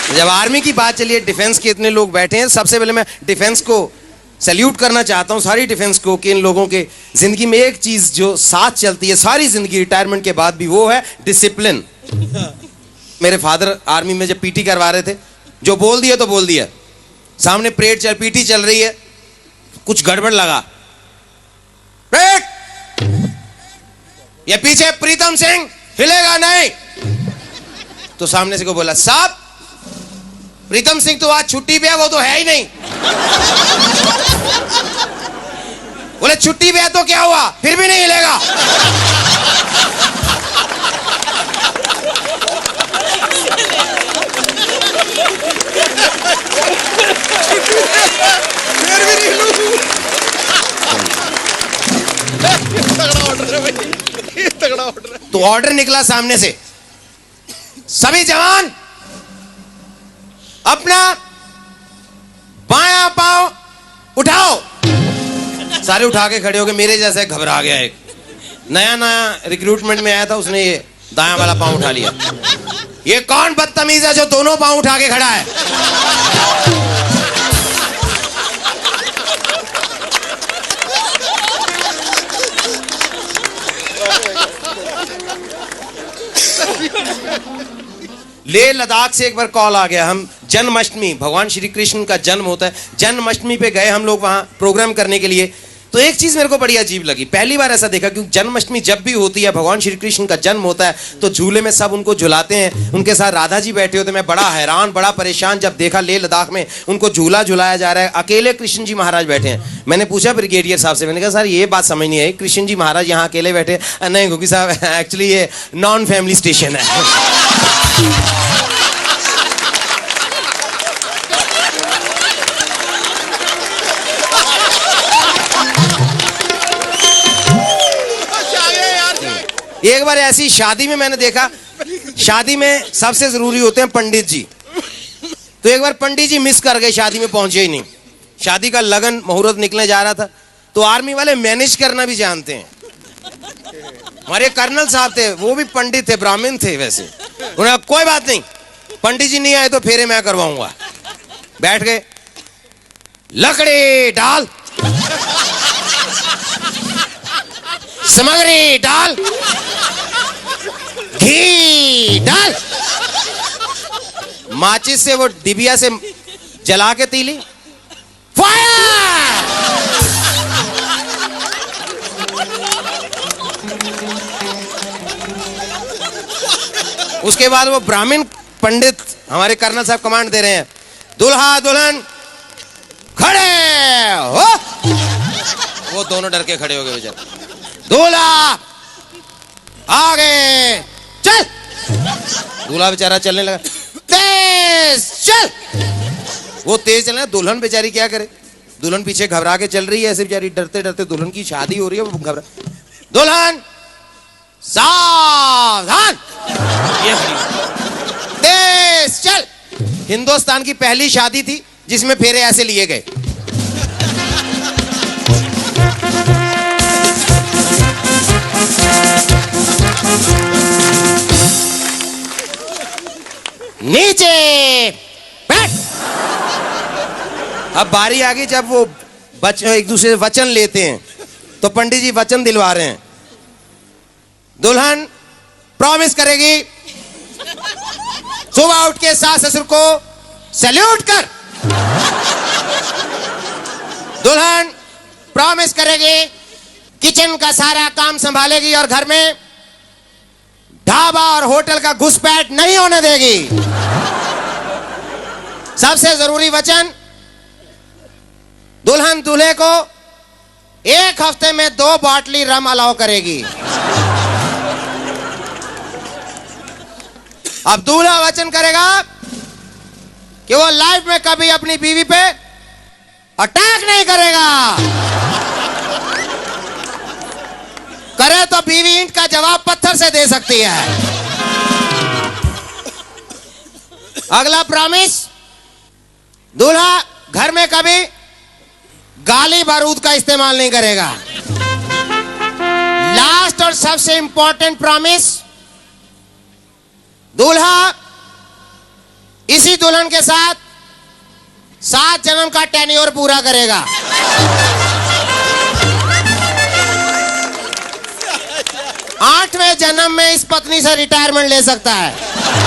जब आर्मी की बात चली है, डिफेंस के इतने लोग बैठे हैं, सबसे पहले मैं डिफेंस को सैल्यूट करना चाहता हूं, सारी डिफेंस को, कि इन लोगों के जिंदगी में एक चीज जो साथ चलती है सारी जिंदगी रिटायरमेंट के बाद भी, वो है डिसिप्लिन। मेरे फादर आर्मी में जब पीटी करवा रहे थे, जो बोल दिया तो बोल दिया। सामने परेड पीटी चल रही है, कुछ गड़बड़ लगा, ये पीछे प्रीतम सिंह हिलेगा नहीं, तो सामने से को बोला, साहब प्रीतम सिंह तो आज छुट्टी पे है, वो तो है ही नहीं। बोले छुट्टी पे है तो क्या हुआ, फिर भी नहीं हिलेगा। फिर भी नहीं हिलूं। तगड़ा ऑर्डर है भाई, ये तगड़ा ऑर्डर है। तो ऑर्डर निकला सामने से, सभी जवान अपना बायां पांव उठाओ। सारे उठा के खड़े हो गए। मेरे जैसे घबरा गया, एक नया रिक्रूटमेंट में आया था, उसने ये दायां वाला पांव उठा लिया। ये कौन बदतमीज है जो दोनों पांव उठा के खड़ा है? लेह लद्दाख से एक बार कॉल आ गया। हम जन्माष्टमी, भगवान श्री कृष्ण का जन्म होता है, जन्माष्टमी पे गए हम लोग वहां प्रोग्राम करने के लिए। तो एक चीज मेरे को बड़ी अजीब लगी, पहली बार ऐसा देखा, क्योंकि जन्माष्टमी जब भी होती है, भगवान श्री कृष्ण का जन्म होता है, तो झूले में सब उनको झुलाते हैं। उनके साथ राधा जी बैठे होते। मैं बड़ा हैरान, बड़ा परेशान जब देखा लेह लद्दाख में उनको झूला झुलाया जा रहा है, अकेले कृष्ण जी महाराज बैठे हैं। मैंने पूछा ब्रिगेडियर साहब से, मैंने कहा सर ये बात समझ नहीं आई, कृष्ण जी महाराज यहाँ अकेले बैठे? नहीं क्योंकि साहब एक्चुअली ये नॉन फैमिली स्टेशन है। एक बार ऐसी शादी में मैंने देखा, शादी में सबसे जरूरी होते हैं पंडित जी। तो एक बार पंडित जी मिस कर गए, शादी में पहुंचे ही नहीं। शादी का लगन मुहूर्त निकलने जा रहा था, तो आर्मी वाले मैनेज करना भी जानते हैं। हमारे कर्नल साहब थे, वो भी पंडित थे, ब्राह्मण थे वैसे। उन्हें कोई बात नहीं, पंडित जी नहीं आए तो फेरे मैं करवाऊंगा। बैठ गए, लकड़ी डाल, सामग्री डाल, घी डाल, माचिस से वो डिबिया से जला के तीली, फायर। उसके बाद वो ब्राह्मण पंडित, हमारे कर्नल साहब कमांड दे रहे हैं, दुल्हा दुल्हन खड़े हो। वो दोनों डर के खड़े हो गए बेचारे। दूल्हा आगे चल। दूल्हा बेचारा चलने लगा, तेज चल। वो तेज चलना, दुल्हन बेचारी क्या करे, दुल्हन पीछे घबरा के चल रही है ऐसे बेचारी, डरते डरते। दुल्हन की शादी हो रही है, वो घबरा, दुल्हन सावधान, तेज चल। हिंदुस्तान की पहली शादी थी जिसमें फेरे ऐसे लिए गए। नीचे बैठ। अब बारी आ गई जब वो एक दूसरे से वचन लेते हैं, तो पंडित जी वचन दिलवा रहे हैं। दुल्हन प्रॉमिस करेगी, सुबह उठ के सास ससुर को सैल्यूट कर। दुल्हन प्रॉमिस करेगी, किचन का सारा काम संभालेगी और घर में ढाबा और होटल का घुसपैठ नहीं होने देगी। सबसे जरूरी वचन, दुल्हन दूल्हे को एक हफ्ते में 2 बॉटली रम अलाउ करेगी। अब दूल्हा वचन करेगा कि वो लाइफ में कभी अपनी बीवी पे अटैक नहीं करेगा। करे तो बीवी ईंट का जवाब पत्थर से दे सकती है। अगला प्रॉमिस, दूल्हा घर में कभी गाली बारूद का इस्तेमाल नहीं करेगा। लास्ट और सबसे इंपॉर्टेंट प्रॉमिस, दूल्हा इसी दुल्हन के साथ 7 जन्म का टेन्योर पूरा करेगा। 8वें जन्म में इस पत्नी से रिटायरमेंट ले सकता है।